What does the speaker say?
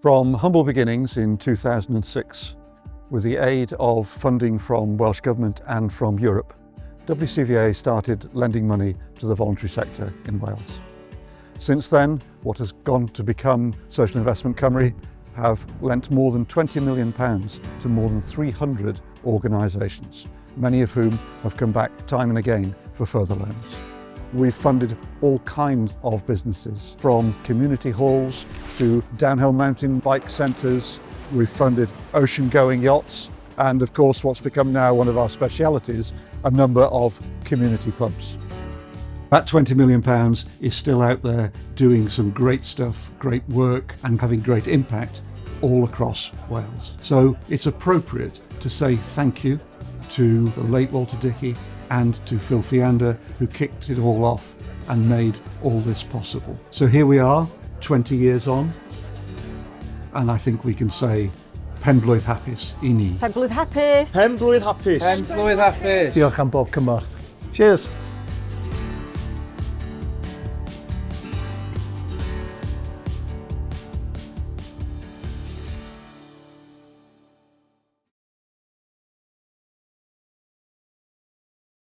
From humble beginnings in 2006, with the aid of funding from Welsh Government and from Europe, WCVA started lending money to the voluntary sector in Wales. Since then, what has gone to become Social Investment Cymru have lent more than £20 million to more than 300 organisations, many of whom have come back time and again for further loans. We've funded all kinds of businesses, from community halls to downhill mountain bike centres. We've funded ocean-going yachts and, of course, what's become now one of our specialities, a number of community pubs. That £20 million is still out there doing some great stuff, great work and having great impact all across Wales. So it's appropriate to say thank you to the late Walter Dickey and to Phil Fiander, who kicked it all off and made all this possible. So here we are, 20 years on, and I think we can say pen blwydd hapus I ni. Pen blwydd hapus! Pen blwydd hapus! Pen blwydd hapus! Diolch am bob cymorth. Cheers!